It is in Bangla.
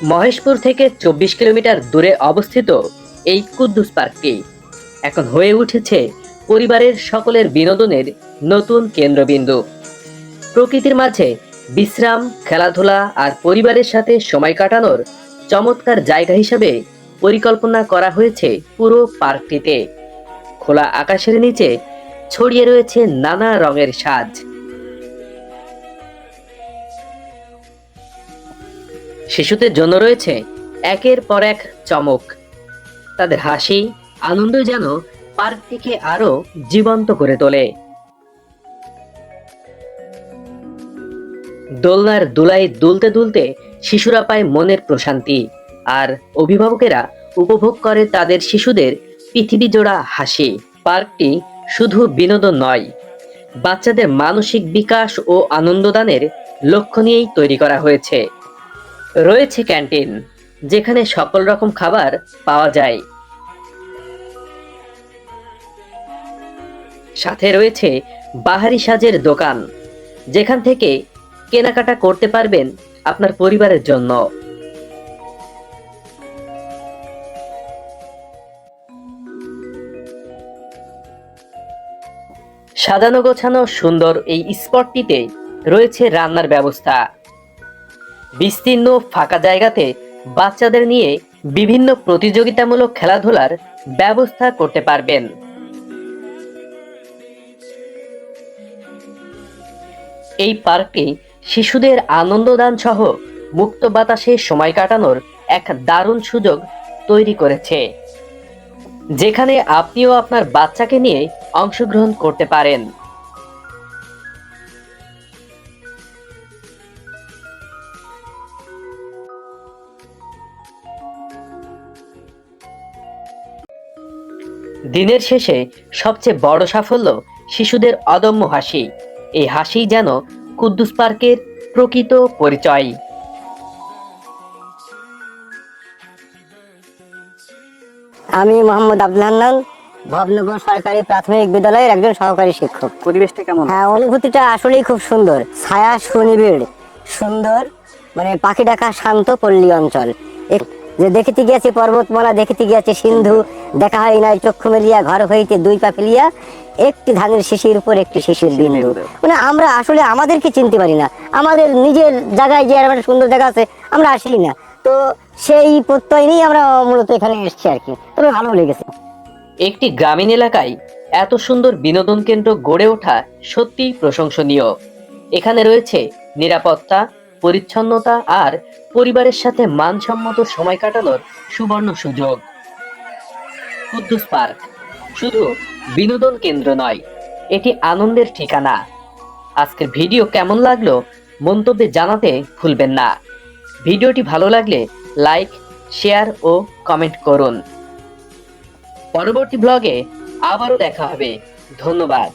মহেশপুর থেকে ২৪ কিলোমিটার দূরে অবস্থিত এই কুদ্দুস পার্কটি এখন হয়ে উঠেছে পরিবারের সকলের বিনোদনের নতুন কেন্দ্রবিন্দু। প্রকৃতির মাঝে বিশ্রাম, খেলাধুলা আর পরিবারের সাথে সময় কাটানোর চমৎকার জায়গা হিসেবে পরিকল্পনা করা হয়েছে পুরো পার্কটিতে। খোলা আকাশের নিচে ছড়িয়ে রয়েছে নানা রঙের সাজ। শিশুদের জন্য রয়েছে একের পর এক চমক। তাদের হাসি, আনন্দ যেন পার্কটিকে আরো জীবন্ত করে তোলে। দোলনার দুলাই দুলতে দুলতে শিশুরা পায় মনের প্রশান্তি, আর অভিভাবকেরা উপভোগ করে তাদের শিশুদের পৃথিবী জোড়া হাসি। পার্কটি শুধু বিনোদন নয়, বাচ্চাদের মানসিক বিকাশ ও আনন্দদানের লক্ষ্য নিয়েই তৈরি করা হয়েছে। রয়েছে ক্যান্টিন, যেখানে সকল রকম খাবার পাওয়া যায়। সাথে রয়েছে বাহারি সাজের দোকান, যেখান থেকে কেনাকাটা করতে পারবেন আপনার পরিবারের জন্য। সাজানো গোছানো সুন্দর এই স্পটটিতে রয়েছে রান্নার ব্যবস্থা। বিস্তীর্ণ ফাঁকা জায়গাতে বাচ্চাদের নিয়ে বিভিন্ন প্রতিযোগিতামূলক খেলাধুলার ব্যবস্থা করতে পারবেন। এই পার্কটি শিশুদের আনন্দদান সহ মুক্ত বাতাসে সময় কাটানোর এক দারুণ সুযোগ তৈরি করেছে, যেখানে আপনিও আপনার বাচ্চাকে নিয়ে অংশগ্রহণ করতে পারেন। দিনের শেষে সবচেয়ে বড় সাফল্য শিশুদের অদম্য হাসি। এই হাসি যেন কুদ্দুস পার্কের প্রকৃত পরিচয়। আমি মোহাম্মদ আব্দুল হান্নান, ভবনগর সরকারি প্রাথমিক বিদ্যালয়ের একজন সহকারী শিক্ষক। পরিবেশটা কেমন? হ্যাঁ, অনুভূতিটা আসলেই খুব সুন্দর। ছায়া সুনিবিড়, সুন্দর, মানে পাখি ডাকা শান্ত পল্লী অঞ্চল। যে দেখিতে গিয়াছি পর্বতমালা, দেখিতে গিয়াছি সিন্ধু, দেখা হয় নাই চক্ষু মেলিয়া ঘর হইতে দুই পা ফেলিয়া, একটি ধানের শিশির উপর একটি শিশির বিন্দু। মানে আমরা আসলে আমাদেরকে চিনতে পারি না, আমাদের নিজের জায়গায় যে একটা সুন্দর জায়গা আছে আমরা আসি না। তো সেই প্রত্যয় নিয়ে আমরা মূলত এখানে এসেছি আর কি। তবে ভালো লেগেছে। একটি গ্রামীণ এলাকায় এত সুন্দর বিনোদন কেন্দ্র গড়ে ওঠা সত্যিই প্রশংসনীয়। এখানে রয়েছে নিরাপত্তা, পরিচ্ছন্নতা আর পরিবারের সাথে মানসম্মত সময় কাটানোর সুবর্ণ সুযোগ। কুদ্দুস পার্ক শুধু বিনোদন কেন্দ্র নয়, এটি আনন্দের ঠিকানা। আজকের ভিডিও কেমন লাগলো মন্তব্যে জানাতে ভুলবেন না। ভিডিওটি ভালো লাগলে লাইক, শেয়ার ও কমেন্ট করুন। পরবর্তী ব্লগে আবারও দেখা হবে। ধন্যবাদ।